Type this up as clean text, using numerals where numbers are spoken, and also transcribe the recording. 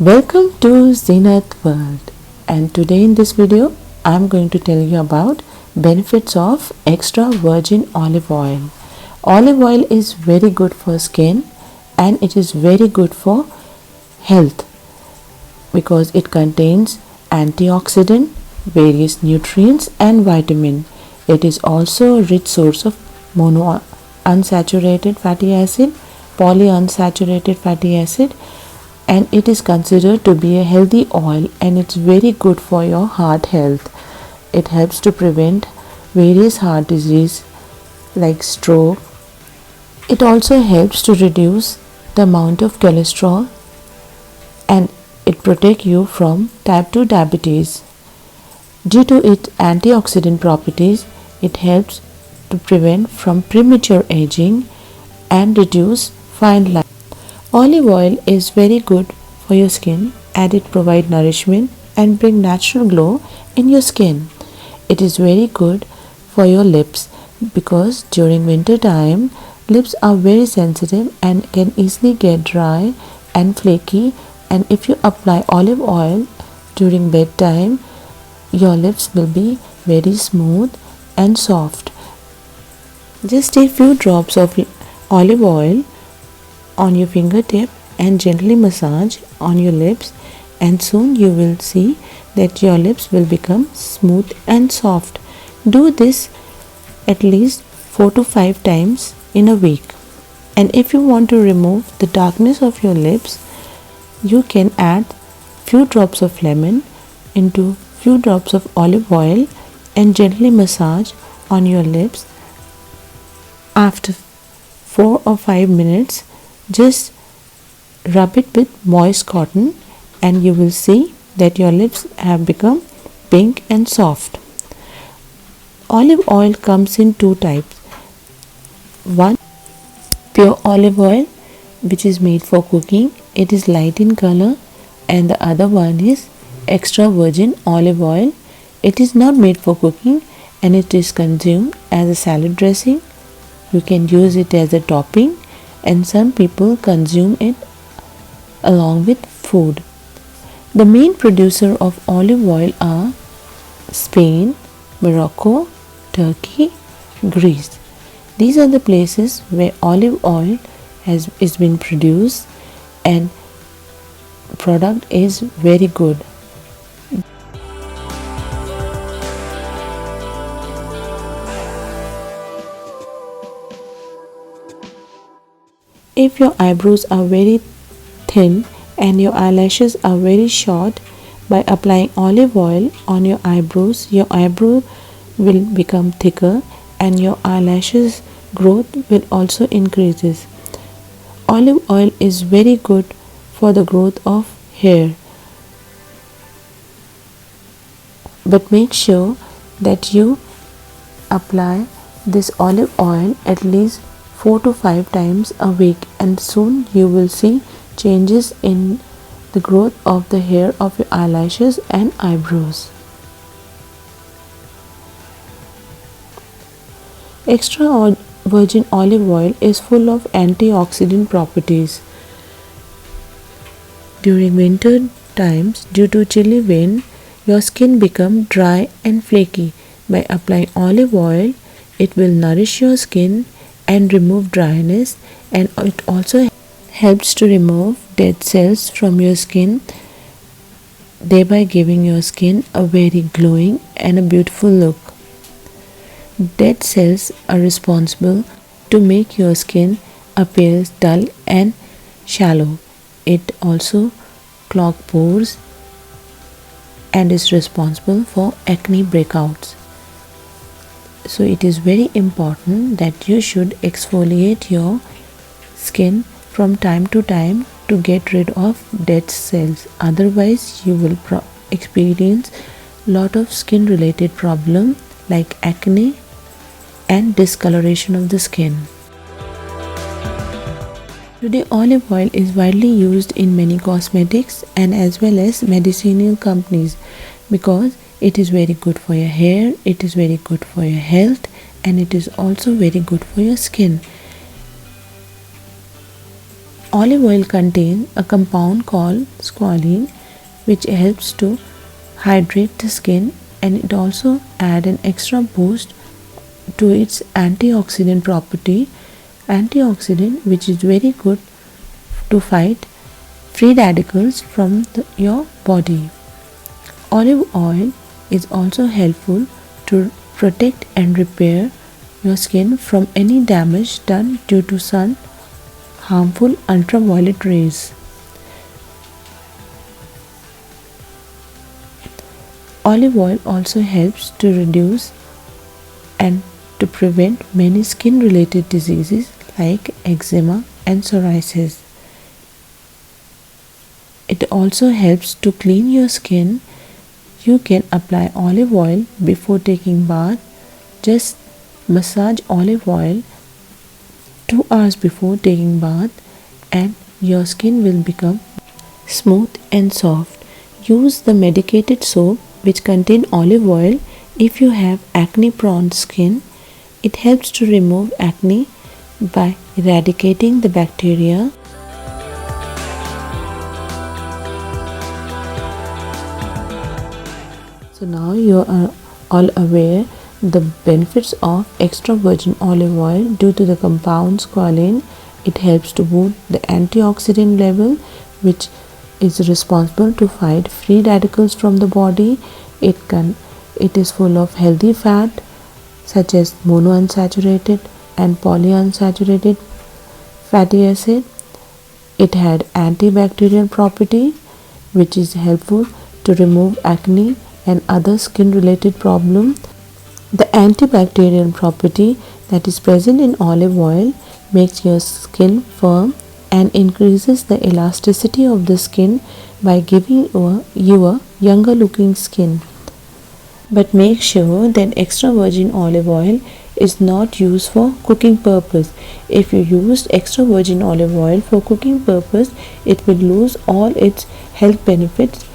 Welcome to Zenith World, and today in this video I am going to tell you about benefits of extra virgin olive oil. Olive oil is very good for skin and it is very good for health because it contains antioxidant, various nutrients and vitamin. It is also a rich source of monounsaturated fatty acid, polyunsaturated fatty acid, and it is considered to be a healthy oil and it's very good for your heart health. It helps to prevent various heart disease like stroke. It also helps to reduce the amount of cholesterol and it protects you from type 2 diabetes. Due to its antioxidant properties, it helps to prevent from premature aging and reduce fine lines. Olive oil is very good for your skin as it provides nourishment and bring natural glow in your skin. It is very good for your lips because during winter time lips are very sensitive and can easily get dry and flaky, and if you apply olive oil during bedtime your lips will be very smooth and soft. Just take few drops of olive oil on your fingertip and gently massage on your lips, and soon you will see that your lips will become smooth and soft. Do this at least 4 to 5 times in a week. And if you want to remove the darkness of your lips, you can add few drops of lemon into few drops of olive oil and gently massage on your lips. After 4 or 5 minutes, just rub it with moist cotton and you will see that your lips have become pink and soft. Olive oil comes in two types. One, pure olive oil, which is made for cooking. It is light in color, and the other one is extra virgin olive oil. It is not made for cooking and it is consumed as a salad dressing. You can use it as a topping, and some people consume it along with food. The main producer of olive oil are Spain, Morocco, Turkey, Greece. These are the places where olive oil is been produced and product is very good. If your eyebrows are very thin and your eyelashes are very short, by applying olive oil on your eyebrow will become thicker and your eyelashes growth will also increases. Olive oil is very good for the growth of hair, but make sure that you apply this olive oil at least 4 to 5 times a week, and soon you will see changes in the growth of the hair of your eyelashes and eyebrows. Extra virgin olive oil is full of antioxidant properties. During winter times, due to chilly wind, your skin becomes dry and flaky. By applying olive oil, it will nourish your skin and remove dryness, and it also helps to remove dead cells from your skin, thereby giving your skin a very glowing and a beautiful look. Dead cells are responsible to make your skin appear dull and shallow. It also clogs pores and is responsible for acne breakouts. So it is very important that you should exfoliate your skin from time to time to get rid of dead cells. Otherwise you will experience lot of skin related problem like acne and discoloration of the skin. Today olive oil is widely used in many cosmetics and as well as medicinal companies because it is very good for your hair, it is very good for your health, and it is also very good for your skin. Olive oil contains a compound called squalene, which helps to hydrate the skin, and it also adds an extra boost to its antioxidant property. Antioxidant, which is very good to fight free radicals from your body. Olive oil is also helpful to protect and repair your skin from any damage done due to sun harmful ultraviolet rays. Olive oil also helps to reduce and to prevent many skin related diseases like eczema and psoriasis. It also helps to clean your skin. You can apply olive oil before taking bath. Just massage olive oil 2 hours before taking bath and your skin will become smooth and soft. Use the medicated soap which contain olive oil if you have acne prone skin. It helps to remove acne by eradicating the bacteria. So now you are all aware the benefits of extra virgin olive oil due to the compound squalene. It helps to boost the antioxidant level, which is responsible to fight free radicals from the body. It is full of healthy fat such as monounsaturated and polyunsaturated fatty acid. It had antibacterial property, which is helpful to remove acne and other skin related problems. The antibacterial property that is present in olive oil makes your skin firm and increases the elasticity of the skin by giving you a younger looking skin. But make sure that extra virgin olive oil is not used for cooking purpose. If you used extra virgin olive oil for cooking purpose, it will lose all its health benefits